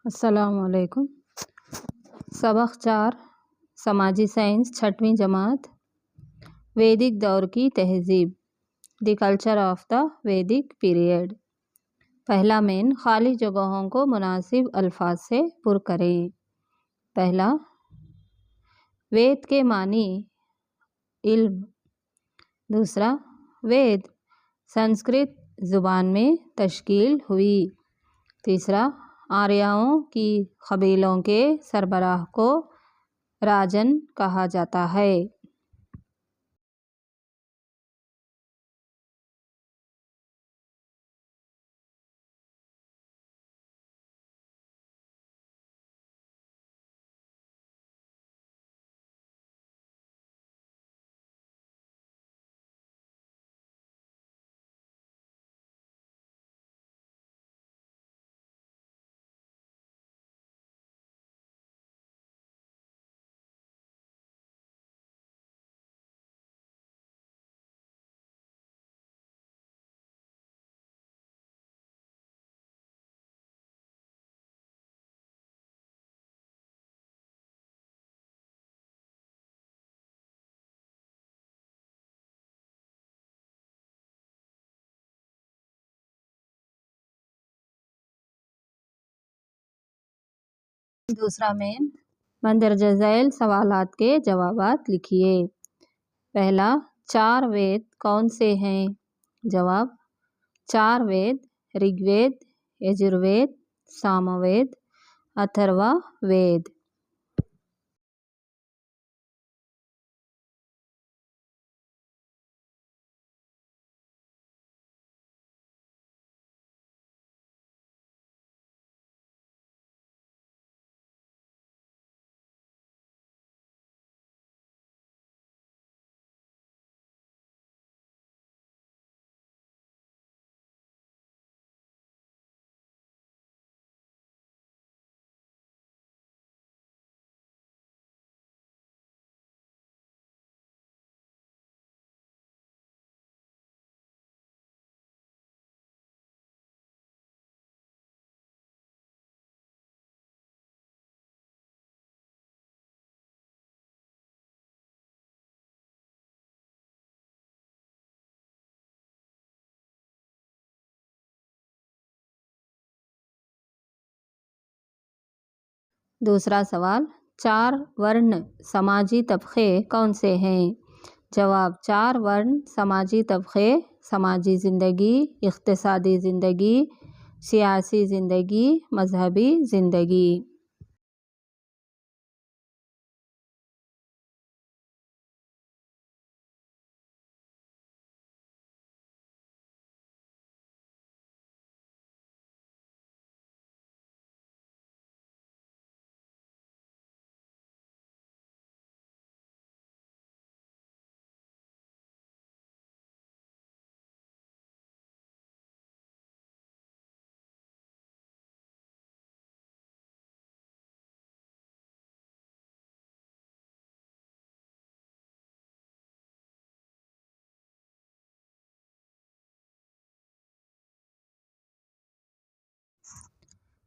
अस्सलामुअलैकुम। सबक 4 समाजी साइंस 6वीं जमात। वैदिक दौर की तहज़ीब, द कल्चर ऑफ द वैदिक पीरियड। पहला मेन, खाली जगहों को मुनासिब अल्फाज से पुर करें। पहला, वेद के मानी इल्म। दूसरा, वेद संस्कृत ज़ुबान में तश्कील हुई। तीसरा, आर्यों की कबीलों के सरबराह को राजन कहा जाता है। दूसरा मेन, मंदरजा झैल सवालात के जवाबात लिखिए। पहला, 4 वेद कौन से हैं? जवाब, 4 वेद ऋग्वेद, यजुर्वेद, सामवेद, अथर्ववेद। दूसरा सवाल, 4 वर्ण समाजी तबक़े कौन से हैं? जवाब, 4 वर्ण समाजी तबक़े समाजी ज़िंदगी, इक़्तिसादी ज़िंदगी, सियासी ज़िंदगी, मज़हबी ज़िंदगी।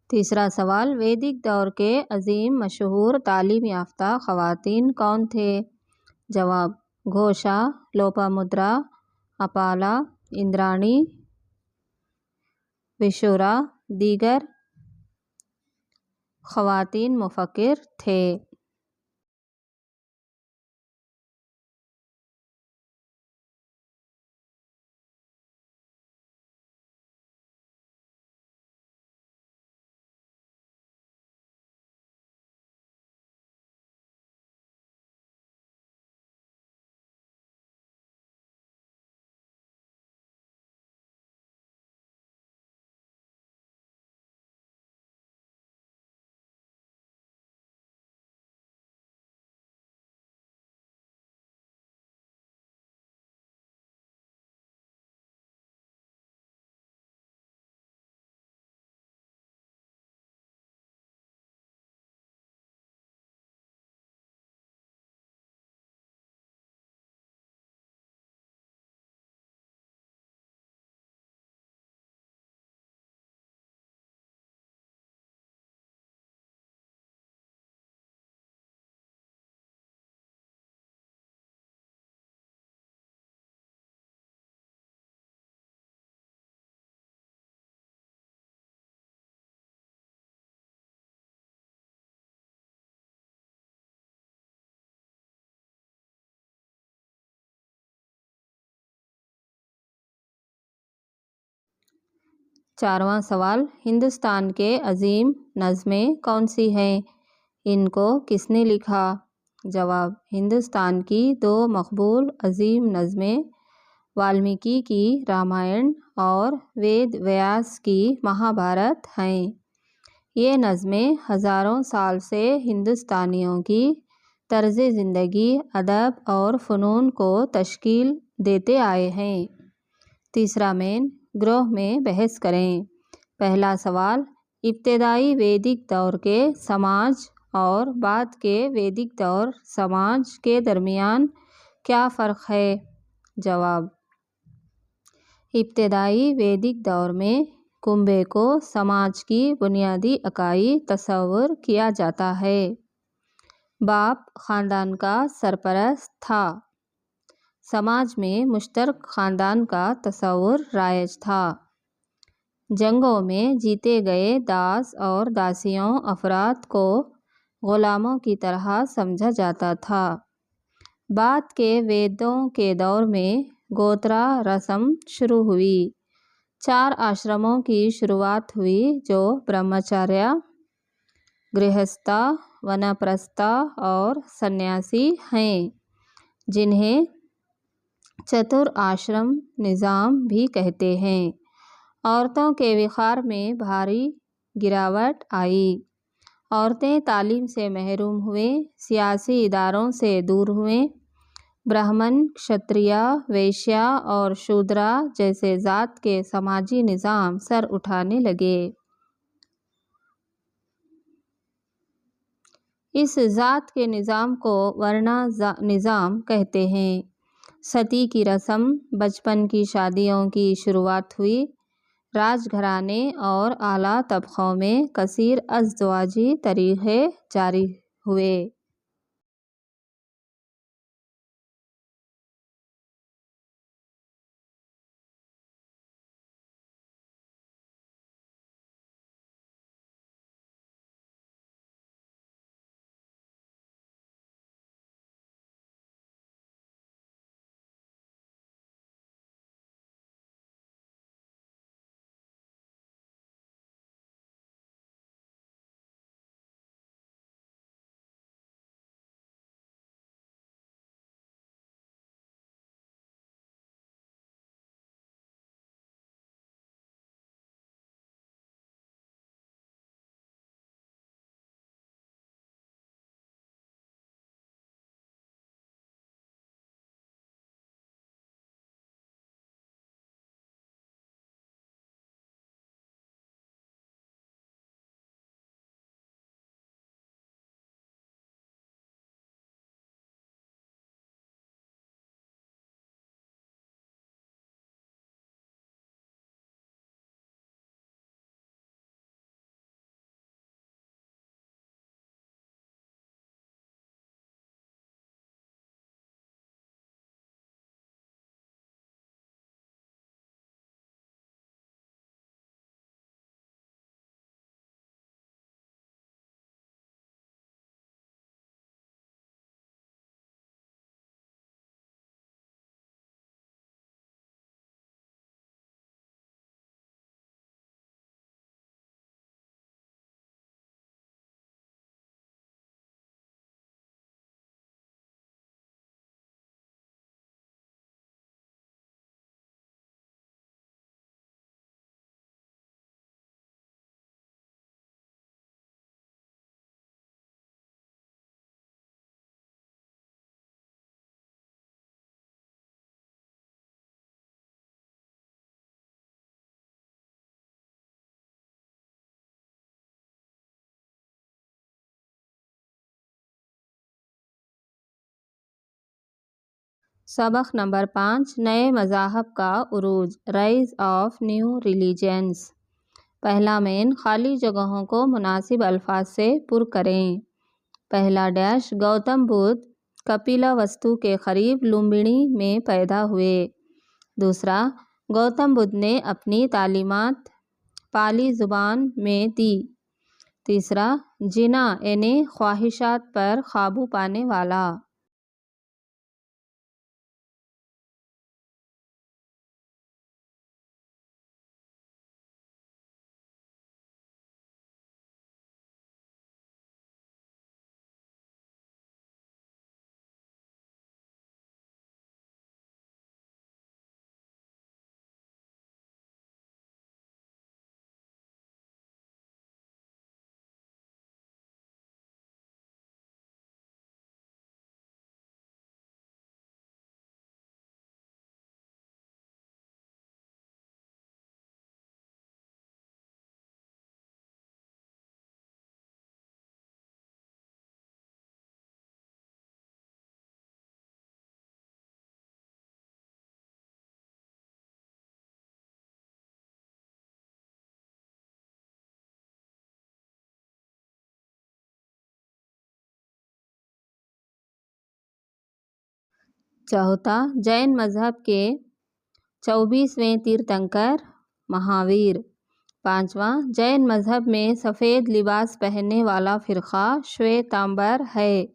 तीसरा सवाल, वैदिक दौर के अज़ीम मशहूर तालीम याफ्ता ख़वातीन कौन थे? जवाब, घोषा, लोपामुद्रा, अपाला, इंद्राणी, विशुरा दीगर ख़वातीन मुफ़क्किर थे। 4वां सवाल, हिंदुस्तान के अजीम नज़में कौन सी हैं? इनको किसने लिखा? जवाब, हिंदुस्तान की 2 मकबूल अजीम नज़में वाल्मीकि की रामायण और वेद व्यास की महाभारत हैं। ये नज़में हज़ारों साल से हिंदुस्तानियों की तर्ज़ ज़िंदगी, अदब और फ़नून को तश्कील देते आए हैं। तीसरा मेन ग्रोह में बहस करें। पहला सवाल, इब्तदाई वैदिक दौर के समाज और बाद के वैदिक दौर समाज के दरमियान क्या फ़र्क है? जवाब, इब्तदाई वैदिक दौर में कुंबे को समाज की बुनियादी इकाई तस्वुर किया जाता है। बाप ख़ानदान का सरपरस्त था। समाज में मुश्तरक ख़ानदान का तस्वुर राइज था। जंगों में जीते गए दास और दासियों अफराद को ग़ुलामों की तरह समझा जाता था। बाद के वेदों के दौर में गोत्रा रस्म शुरू हुई। 4 आश्रमों की शुरुआत हुई जो ब्रह्मचर्य, गृहस्था, वानप्रस्था और सन्यासी हैं, जिन्हें चतुर आश्रम निज़ाम भी कहते हैं। औरतों के विखार में भारी गिरावट आई। औरतें तालीम से महरूम हुए, सियासी इदारों से दूर हुए। ब्राह्मण, क्षत्रिय, वैश्य और शूद्रा जैसे ज़ात के समाजी निज़ाम सर उठाने लगे। इस ज़ात के निज़ाम को वर्ण निज़ाम कहते हैं। सती की रस्म, बचपन की शादियों की शुरुआत हुई। राजघराने और आला तबक़ों में कसीर अज़दवाजी तरीक़े जारी हुए। सबक नंबर 5, नए मज़ाहब का उरूज, राइज़ ऑफ न्यू रिलीजन्स। पहला मेन, खाली जगहों को मुनासिब अल्फाज से पुर करें। पहला डैश, गौतम बुद्ध कपिलवस्तु के करीब लुम्बिनी में पैदा हुए। दूसरा, गौतम बुद्ध ने अपनी तालीमात पाली ज़ुबान में दी। तीसरा, जिना यानी ख्वाहिशात पर काबू पाने वाला। चौथा, जैन मज़हब के 24वें तीर्थंकर महावीर। पाँचवा, जैन मज़हब में सफ़ेद लिबास पहनने वाला फ़िरक़ा श्वेतांबर है।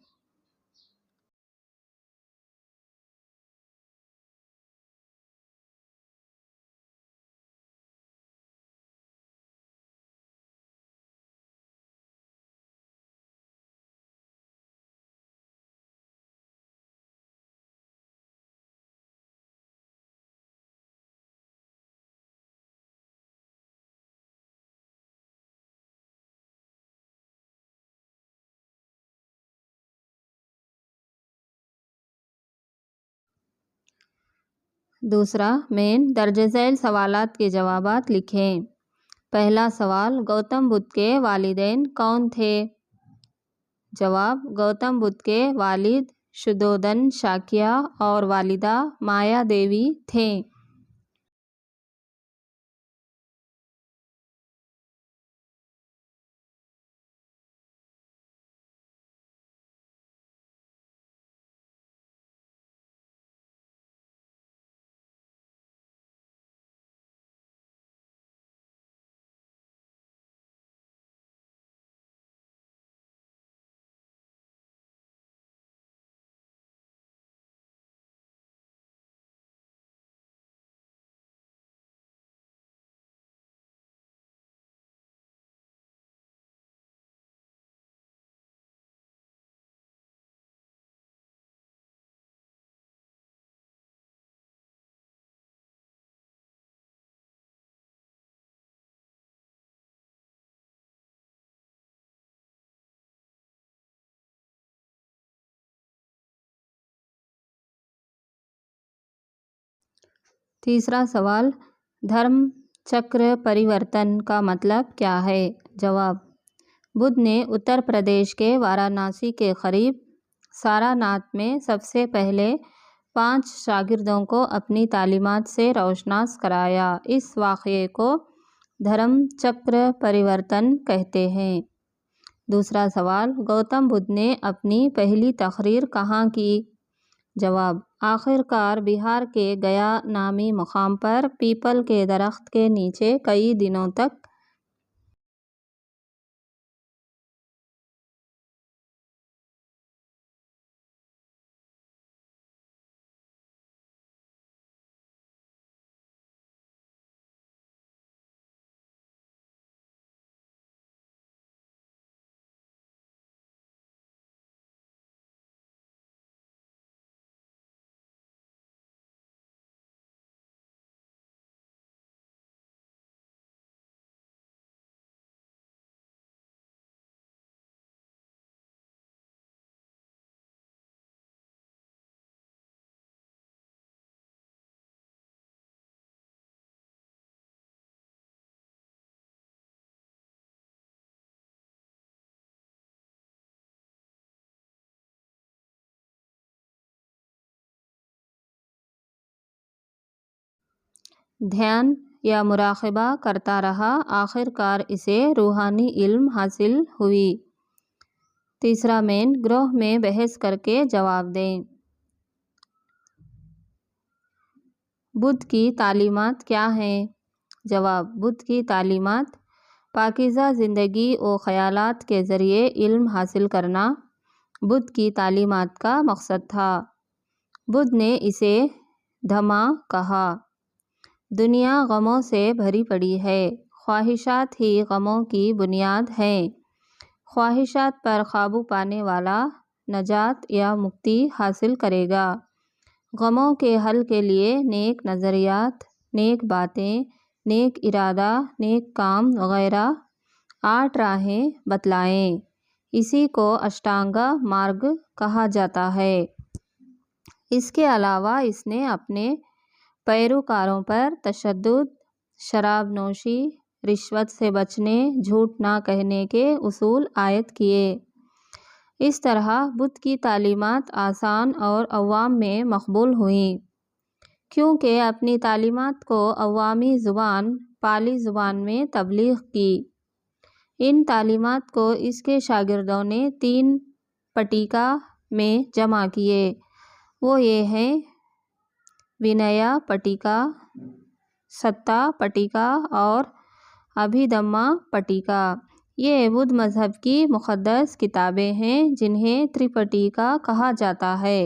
दूसरा, मेन दर्ज झैल सवालात के जवाबात लिखें। पहला सवाल, गौतम बुद्ध के वालिदैन कौन थे? जवाब, गौतम बुद्ध के वालिद शुद्धोधन शाक्य और वालिदा माया देवी थे। तीसरा सवाल, धर्म चक्र परिवर्तन का मतलब क्या है? जवाब, बुद्ध ने उत्तर प्रदेश के वाराणसी के करीब सारनाथ में सबसे पहले 5 शागिर्दों को अपनी तालीमात से रोशनास कराया। इस वाक़ये को धर्म चक्र परिवर्तन कहते हैं। दूसरा सवाल, गौतम बुद्ध ने अपनी पहली तकरीर कहाँ की? जवाब, आखिरकार बिहार के गया नामी मुकाम पर पीपल के दरख्त के नीचे कई दिनों तक ध्यान या मुराक़बा करता रहा। आखिरकार इसे रूहानी इल्म हासिल हुई। तीसरा मेन, ग्रोह में बहस करके जवाब दें। बुद्ध की तालीमात क्या हैं? जवाब, बुद्ध की तालीमात पाकीज़ा ज़िंदगी और ख़यालात के ज़रिए इल्म हासिल करना बुद्ध की तालीमात का मकसद था। बुद्ध ने इसे धम्मा कहा। दुनिया गमों से भरी पड़ी है। ख्वाहिशात ही गमों की बुनियाद हैं। ख्वाहिशात पर काबू पाने वाला नजात या मुक्ति हासिल करेगा। गमों के हल के लिए नेक नज़रियात, नेक बातें, नेक इरादा, नेक काम वगैरह 8 राहें बतलाएं। इसी को अष्टांगा मार्ग कहा जाता है। इसके अलावा इसने अपने पैरोकारों पर तशद्दुद, शराब नोशी, रिश्वत से बचने, झूठ ना कहने के उसूल आयत किए। इस तरह बुद्ध की तालीमात आसान और अवाम में मकबूल हुई, क्योंकि अपनी तालीमात को अवामी ज़ुबान पाली ज़ुबान में तबलीग की। इन तालीमात को इसके शागिर्दों ने 3 पटिका में जमा किए वो ये हैं विनया पट्टिका, सत्ता पट्टिका और अभिधम्मा पट्टिका। ये बुद्ध मज़हब की मुक़द्दस किताबें हैं जिन्हें त्रिपिटका कहा जाता है।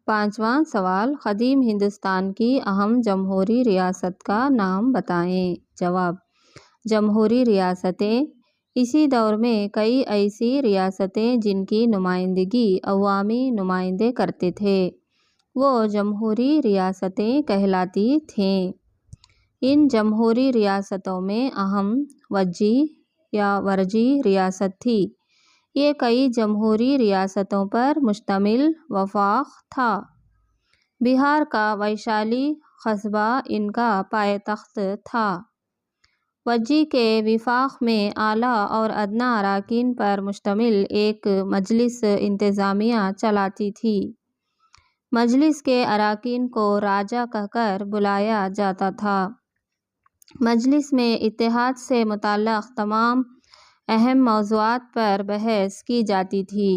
5वां सवाल, क़दीम हिंदुस्तान की अहम जमहूरी रियासत का नाम बताएं। जवाब, जमहूरी रियासतें। इसी दौर में कई ऐसी रियासतें जिनकी नुमाइंदगी अवामी नुमाइंदे करते थे, वो जमहूरी रियासतें कहलाती थीं। इन जमहूरी रियासतों में अहम वज्जी या वरजी रियासत थी। ये कई जमहूरी रियासतों पर मुश्तमिल वफ़ाक़ था। बिहार का वैशाली कस्बा इनका पायतख्त था। वज्जी के विफ़ाक़ में आला और अदना अराकीन पर मुश्तमिल एक मजलिस इंतज़ामिया चलाती थी। मजलिस के अराकीन को राजा कहकर बुलाया जाता था। मजलिस में इत्तेहाद से मुतल्लक़ तमाम अहम मौज़ूआत पर बहस की जाती थी।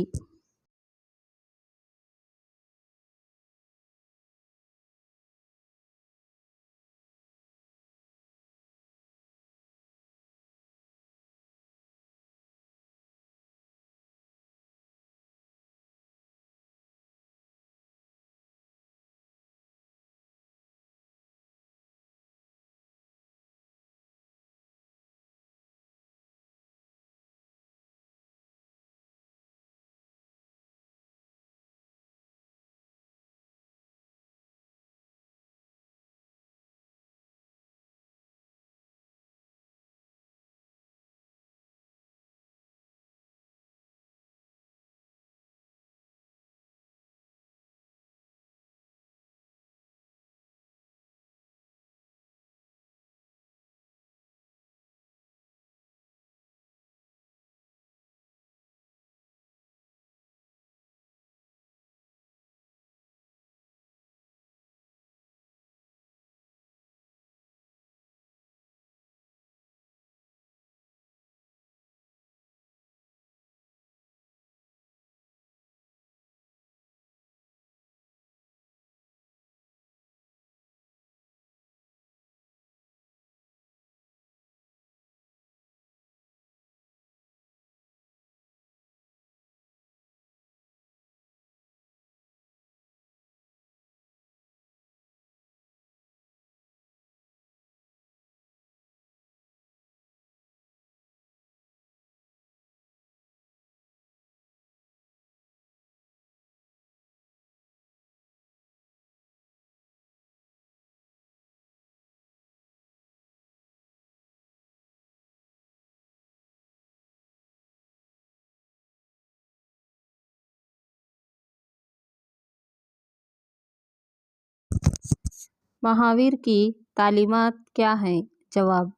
महावीर की तालीमात क्या हैं? जवाब,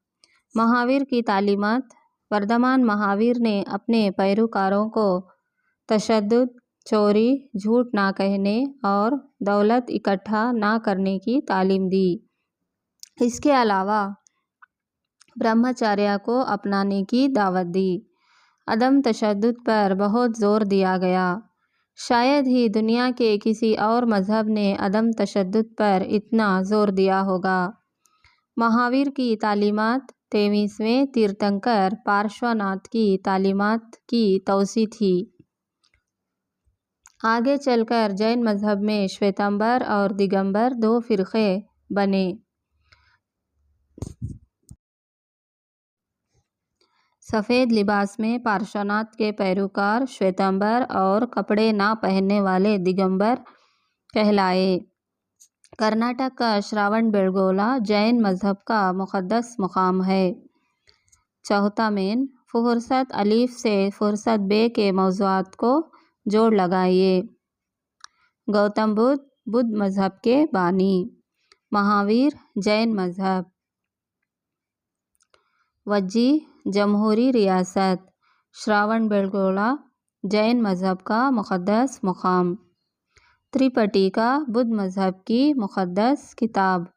महावीर की तालीमात। वर्धमान महावीर ने अपने पैरोकारों को तशद्दुद, चोरी, झूठ ना कहने और दौलत इकट्ठा ना करने की तालीम दी। इसके अलावा ब्रह्मचर्य को अपनाने की दावत दी। अदम तशद्दुद पर बहुत ज़ोर दिया गया। शायद ही दुनिया के किसी और मज़हब ने अदम तशद्दुद पर इतना ज़ोर दिया होगा। महावीर की तालीमात 23वें तीर्थंकर पार्श्वनाथ की तालीमात की तौसी थी। आगे चलकर जैन मज़हब में श्वेतांबर और दिगंबर 2 फ़िरक़े बने। सफ़ेद लिबास में पार्श्वनाथ के पैरोकार श्वेतांबर और कपड़े ना पहनने वाले दिगंबर कहलाए। कर्नाटक का श्रावणबेळगोला जैन मज़हब का मुक़द्दस मुकाम है। चौथा मेन, फुहरसत अलीफ से फुहरसत बे के मौज़ूआत को जोड़ लगाइए। गौतम बुद्ध बुद्ध मज़हब के बानी। महावीर जैन मज़हब। वज्जी जमहूरी रियासत। श्रावणबेळगोला जैन मज़हब का मुक़द्दस मुकाम। त्रिपिटका बुद्ध मज़हब की मुक़द्दस किताब।